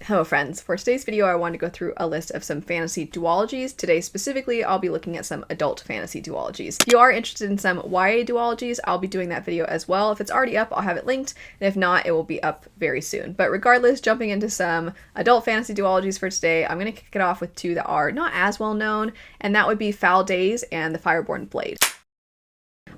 Hello friends, for today's video I wanted to go through a list of some fantasy duologies. Today specifically I'll be looking at some adult fantasy duologies. If you are interested in some YA duologies, I'll be doing that video as well. If it's already up, I'll have it linked, and if not, it will be up very soon. But regardless, jumping into some adult fantasy duologies for today, I'm going to kick it off with two that are not as well known, and that would be Foul Days and the Fireborne Blade.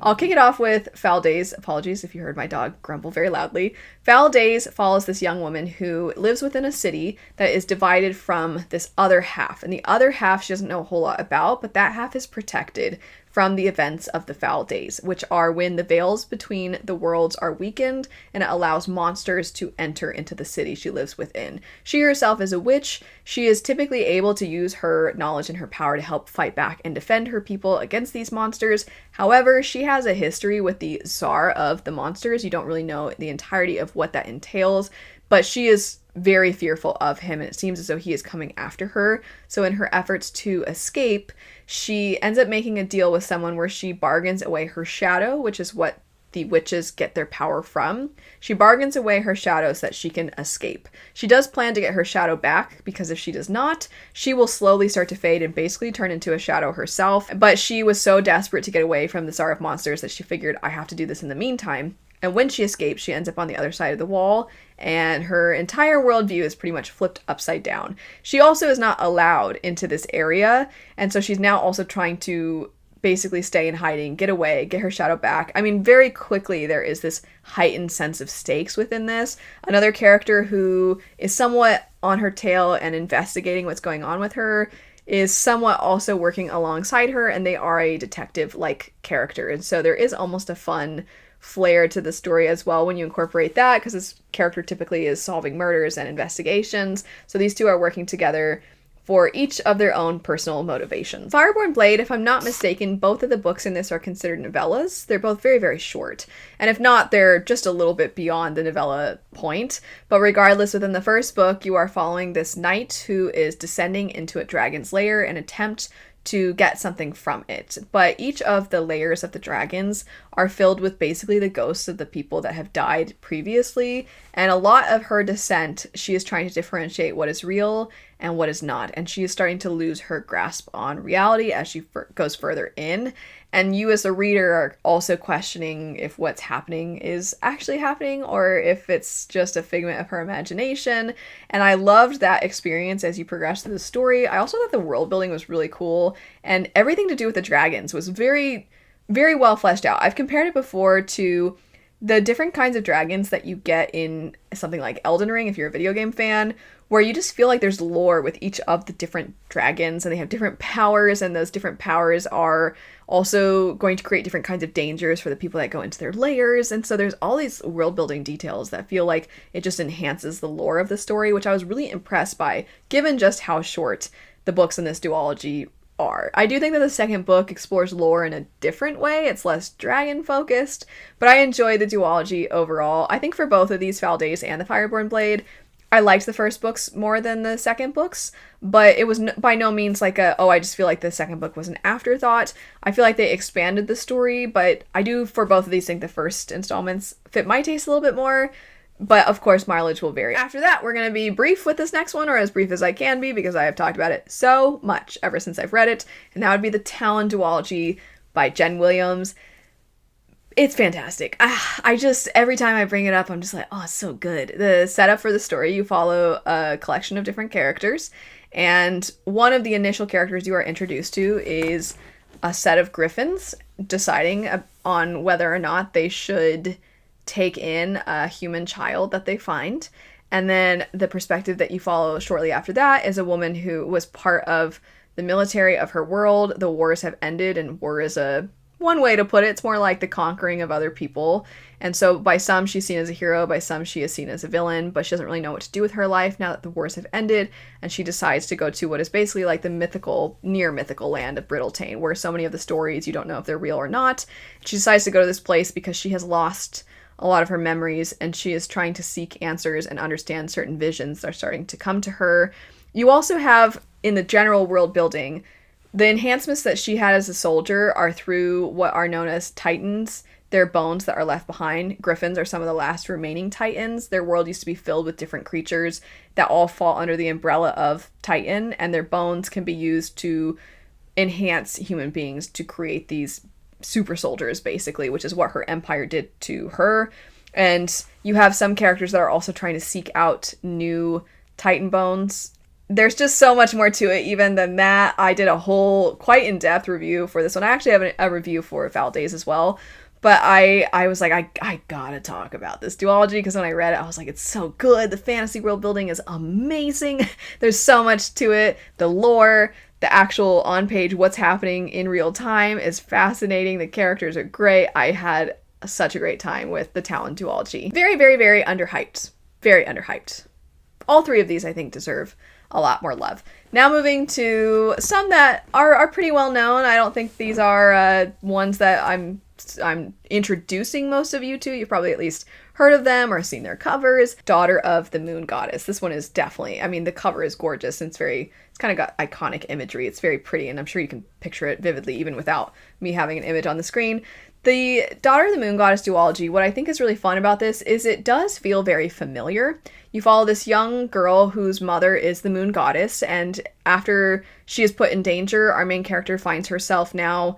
I'll kick it off with Foul Days. Apologies if you heard my dog grumble very loudly. Foul Days follows this young woman who lives within a city that is divided from this other half. And the other half she doesn't know a whole lot about, but that half is protected from the events of the Foul Days, which are when the veils between the worlds are weakened and it allows monsters to enter into the city she lives within. She herself is a witch. She is typically able to use her knowledge and her power to help fight back and defend her people against these monsters. However, she has a history with the Tsar of the monsters. You don't really know the entirety of what that entails, but she is very fearful of him, and it seems as though he is coming after her. So in her efforts to escape, she ends up making a deal with someone where she bargains away her shadow, which is what the witches get their power from. She bargains away her shadow so that she can escape. She does plan to get her shadow back, because if she does not, she will slowly start to fade and basically turn into a shadow herself. But she was so desperate to get away from the Tsar of Monsters that she figured, I have to do this in the meantime. And when she escapes, she ends up on the other side of the wall, and her entire worldview is pretty much flipped upside down. She also is not allowed into this area, and so she's now also trying to basically stay in hiding, get away, get her shadow back. I mean, very quickly there is this heightened sense of stakes within this. Another character who is somewhat on her tail and investigating what's going on with her is somewhat also working alongside her, and they are a detective-like character. And so there is almost a fun flair to the story as well when you incorporate that, because this character typically is solving murders and investigations. So these two are working together for each of their own personal motivations. Fireborne Blade, if I'm not mistaken, both of the books in this are considered novellas. They're both very, very short. And if not, they're just a little bit beyond the novella point. But regardless, within the first book, you are following this knight who is descending into a dragon's lair in an attempt to get something from it. But each of the layers of the dragons are filled with basically the ghosts of the people that have died previously, and a lot of her descent, she is trying to differentiate what is real and what is not, and she is starting to lose her grasp on reality as she goes further in. And you as a reader are also questioning if what's happening is actually happening or if it's just a figment of her imagination. And I loved that experience as you progress through the story. I also thought the world building was really cool, and everything to do with the dragons was very, very well fleshed out. I've compared it before to the different kinds of dragons that you get in something like Elden Ring, if you're a video game fan, where you just feel like there's lore with each of the different dragons, and they have different powers, and those different powers are also going to create different kinds of dangers for the people that go into their layers. And so there's all these world building details that feel like it just enhances the lore of the story, which I was really impressed by, given just how short the books in this duology are. I do think that the second book explores lore in a different way. It's less dragon focused, but I enjoy the duology overall. I think for both of these, Foul Days and the Fireborne Blade, I liked the first books more than the second books, but it was by no means like I just feel like the second book was an afterthought. I feel like they expanded the story, but I do for both of these think the first installments fit my taste a little bit more. But of course, mileage will vary. After that, we're going to be brief with this next one, or as brief as I can be, because I have talked about it so much ever since I've read it. And that would be the Talon duology by Jen Williams. It's fantastic. I just, every time I bring it up, I'm just like, oh, it's so good. The setup for the story, you follow a collection of different characters, and one of the initial characters you are introduced to is a set of griffins deciding on whether or not they should take in a human child that they find. And then the perspective that you follow shortly after that is a woman who was part of the military of her world. The wars have ended, and war is one way to put it. It's more like the conquering of other people. And so by some she's seen as a hero, by some she is seen as a villain, but she doesn't really know what to do with her life now that the wars have ended, and she decides to go to what is basically like the near mythical land of Brittletane, where so many of the stories you don't know if they're real or not. She decides to go to this place because she has lost a lot of her memories, and she is trying to seek answers and understand certain visions that are starting to come to her. You also have, in the general world building, the enhancements that she had as a soldier are through what are known as Titans. their bones that are left behind. Griffins are some of the last remaining Titans. Their world used to be filled with different creatures that all fall under the umbrella of Titan, and their bones can be used to enhance human beings to create these super soldiers, basically, which is what her empire did to her. And you have some characters that are also trying to seek out new Titan bones. There's just so much more to it even than that. I did a whole quite in-depth review for this one. I actually have a review for Valdez as well. But I was like, I gotta talk about this duology, because when I read it, I was like, it's so good. The fantasy world building is amazing. There's so much to it. The lore, the actual on-page what's happening in real time is fascinating. The characters are great. I had such a great time with the Talon duology. Very, very, very underhyped. Very underhyped. All three of these, I think, deserve a lot more love. Now moving to some that are pretty well known. I don't think these are ones that I'm introducing most of you to. You've probably at least heard of them or seen their covers. Daughter of the Moon Goddess. This one is definitely, I mean, the cover is gorgeous, and it's kind of got iconic imagery. It's very pretty, and I'm sure you can picture it vividly even without me having an image on the screen. The Daughter of the Moon Goddess duology, what I think is really fun about this is it does feel very familiar. You follow this young girl whose mother is the Moon Goddess, and after she is put in danger, our main character finds herself now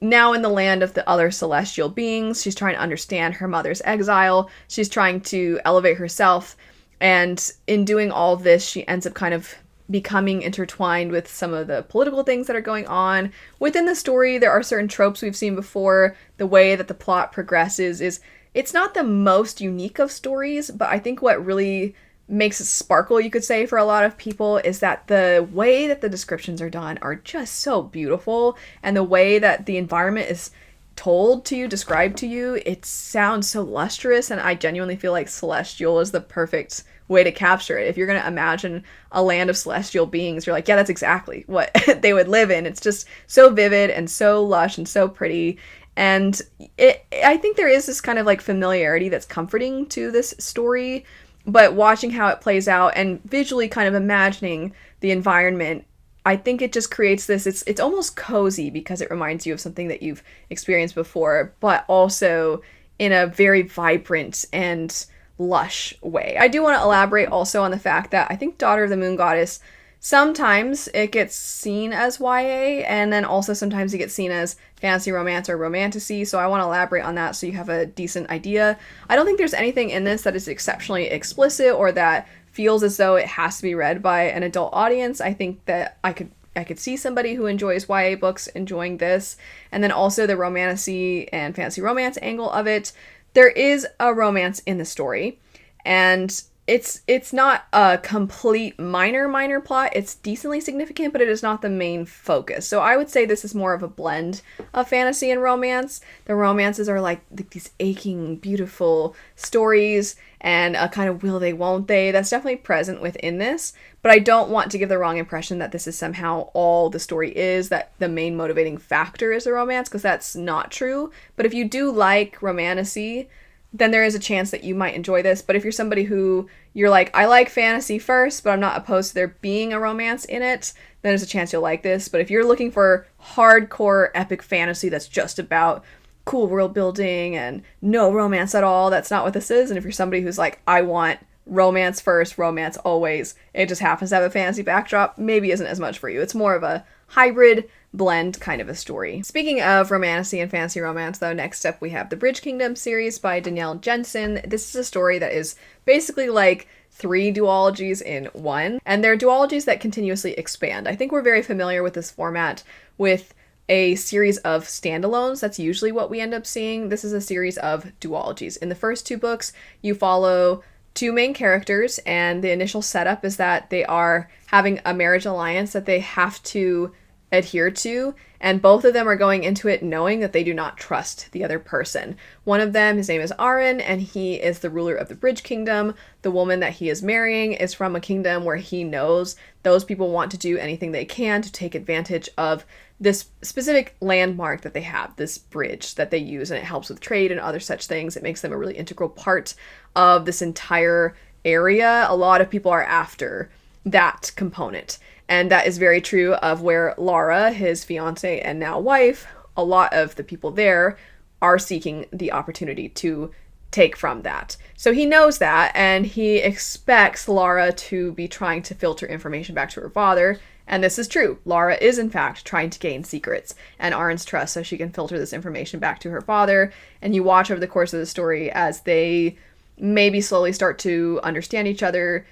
in the land of the other celestial beings. She's trying to understand her mother's exile. She's trying to elevate herself, and in doing all of this, she ends up kind of becoming intertwined with some of the political things that are going on. Within the story, there are certain tropes we've seen before. The way that the plot progresses it's not the most unique of stories, but I think what really makes it sparkle, you could say, for a lot of people is that the way that the descriptions are done are just so beautiful, and the way that the environment is told to you, described to you, it sounds so lustrous, and I genuinely feel like celestial is the perfect way to capture it. If you're going to imagine a land of celestial beings, you're like, yeah, that's exactly what they would live in. It's just so vivid and so lush and so pretty. And I think there is this kind of like familiarity that's comforting to this story, but watching how it plays out and visually kind of imagining the environment, I think it just creates this, it's almost cozy because it reminds you of something that you've experienced before, but also in a very vibrant and lush way. I do want to elaborate also on the fact that I think Daughter of the Moon Goddess, sometimes it gets seen as YA, and then also sometimes it gets seen as fantasy romance or romantasy, so I want to elaborate on that so you have a decent idea. I don't think there's anything in this that is exceptionally explicit or that feels as though it has to be read by an adult audience. I think that I could see somebody who enjoys YA books enjoying this, and then also the romantasy and fantasy romance angle of it. There is a romance in the story, and it's not a complete minor plot. It's decently significant, but it is not the main focus. So I would say this is more of a blend of fantasy and romance. The romances are like these aching, beautiful stories, and a kind of will they, won't they. That's definitely present within this, but I don't want to give the wrong impression that this is somehow all the story is, that the main motivating factor is the romance, because that's not true. But if you do like romantasy, then there is a chance that you might enjoy this. But if you're somebody who you're like, I like fantasy first, but I'm not opposed to there being a romance in it, then there's a chance you'll like this. But if you're looking for hardcore epic fantasy that's just about cool world building and no romance at all, that's not what this is. And if you're somebody who's like, I want romance first, romance always, it just happens to have a fantasy backdrop, maybe isn't as much for you. It's more of a hybrid blend kind of a story. Speaking of romantasy and fantasy romance, though, next up we have the Bridge Kingdom series by Danielle Jensen. This is a story that is basically like 3 duologies in one, and they're duologies that continuously expand. I think we're very familiar with this format with a series of standalones. That's usually what we end up seeing. This is a series of duologies. In the first 2 books, you follow 2 main characters, and the initial setup is that they are having a marriage alliance that they have to adhere to, and both of them are going into it knowing that they do not trust the other person. One of them, his name is Aaron, and he is the ruler of the Bridge Kingdom. The woman that he is marrying is from a kingdom where he knows those people want to do anything they can to take advantage of this specific landmark that they have, this bridge that they use, and it helps with trade and other such things. It makes them a really integral part of this entire area. A lot of people are after that component. And that is very true of where Lara, his fiance and now wife, a lot of the people there are seeking the opportunity to take from that. So he knows that, and he expects Lara to be trying to filter information back to her father. And this is true. Lara is, in fact, trying to gain secrets and Arn's trust so she can filter this information back to her father. And you watch over the course of the story as they maybe slowly start to understand each other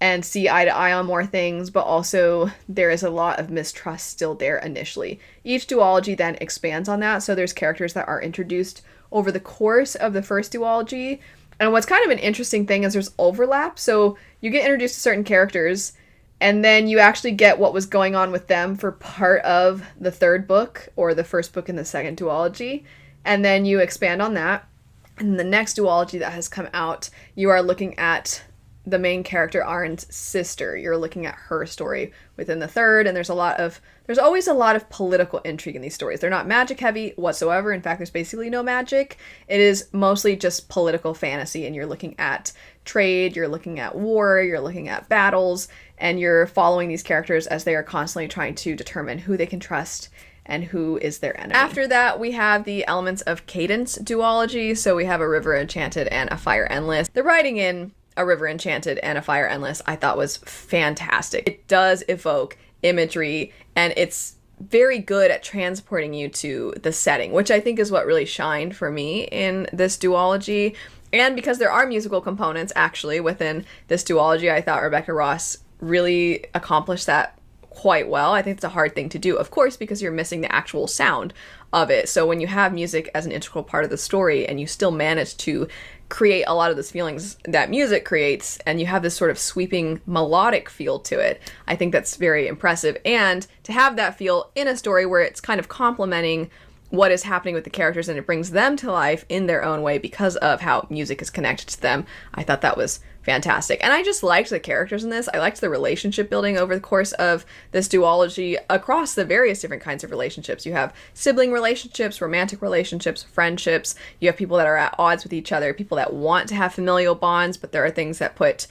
and see eye to eye on more things, but also there is a lot of mistrust still there initially. Each duology then expands on that, so there's characters that are introduced over the course of the first duology. And what's kind of an interesting thing is there's overlap, so you get introduced to certain characters, and then you actually get what was going on with them for part of the third book, or the first book in the second duology, and then you expand on that. And the next duology that has come out, you are looking at the main character, Arn's sister. You're looking at her story within the third, and there's always a lot of political intrigue in these stories. They're not magic heavy whatsoever. In fact, there's basically no magic. It is mostly just political fantasy, and you're looking at trade, you're looking at war, you're looking at battles, and you're following these characters as they are constantly trying to determine who they can trust and who is their enemy. After that, we have the Elements of Cadence duology. So we have a River Enchanted and a Fire Endless. The writing in a River Enchanted and a Fire Endless I thought was fantastic. It does evoke imagery, and it's very good at transporting you to the setting, which I think is what really shined for me in this duology. And because there are musical components actually within this duology, I thought Rebecca Ross really accomplished that quite well. I think it's a hard thing to do, of course, because you're missing the actual sound of it. So when you have music as an integral part of the story and you still manage to create a lot of those feelings that music creates, and you have this sort of sweeping melodic feel to it, I think that's very impressive. And to have that feel in a story where it's kind of complementing what is happening with the characters and it brings them to life in their own way because of how music is connected to them, I thought that was fantastic. And I just liked the characters in this. I liked the relationship building over the course of this duology across the various different kinds of relationships. You have sibling relationships, romantic relationships, friendships. You have people that are at odds with each other, people that want to have familial bonds, but there are things that put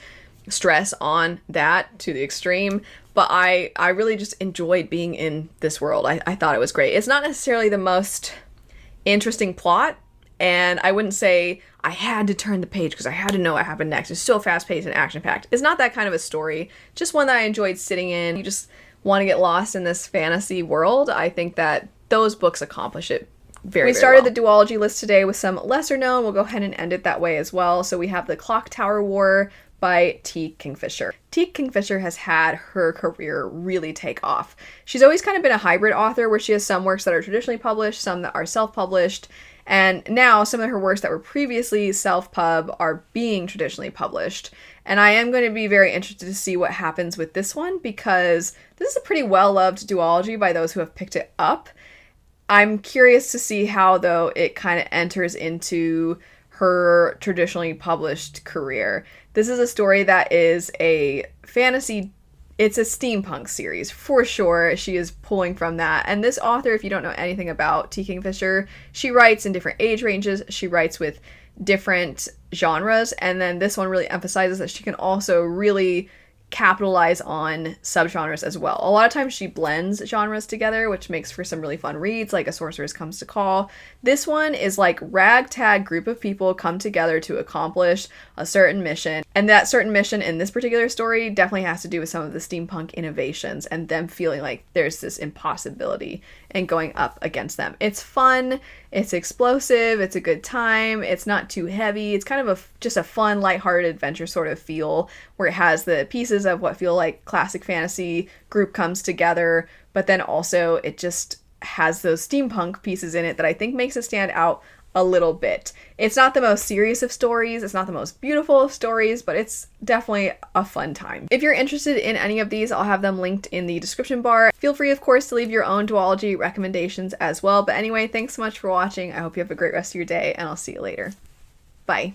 stress on that to the extreme. But I really just enjoyed being in this world. I thought it was great. It's not necessarily the most interesting plot, and I wouldn't say I had to turn the page because I had to know what happened next. It's so fast-paced and action-packed. It's not that kind of a story. Just one that I enjoyed sitting in. You just want to get lost in this fantasy world. I think that those books accomplish it very, we started the duology list today with some lesser known. We'll go ahead and end it that way as well. So we have the Clocktaur War by T. Kingfisher. T. Kingfisher has had her career really take off. She's always kind of been a hybrid author where she has some works that are traditionally published, some that are self-published, and now some of her works that were previously self-pub are being traditionally published. And I am going to be very interested to see what happens with this one because this is a pretty well-loved duology by those who have picked it up. I'm curious to see how, though, it kind of enters into her traditionally published career. This is a story that is a fantasy, it's a steampunk series, for sure. She is pulling from that. And this author, if you don't know anything about T. Kingfisher, she writes in different age ranges, she writes with different genres, and then this one really emphasizes that she can also really capitalize on subgenres as well. A lot of times she blends genres together, which makes for some really fun reads, like A Sorceress Comes to Call. This one is like ragtag group of people come together to accomplish a certain mission, and that certain mission in this particular story definitely has to do with some of the steampunk innovations and them feeling like there's this impossibility and going up against them. It's fun, it's explosive, it's a good time, it's not too heavy, it's kind of just a fun, lighthearted adventure sort of feel where it has the pieces of what feel like classic fantasy group comes together, but then also it just has those steampunk pieces in it that I think makes it stand out a little bit. It's not the most serious of stories, it's not the most beautiful of stories, but it's definitely a fun time. If you're interested in any of these, I'll have them linked in the description bar. Feel free, of course, to leave your own duology recommendations as well. But anyway, thanks so much for watching. I hope you have a great rest of your day, and I'll see you later. Bye.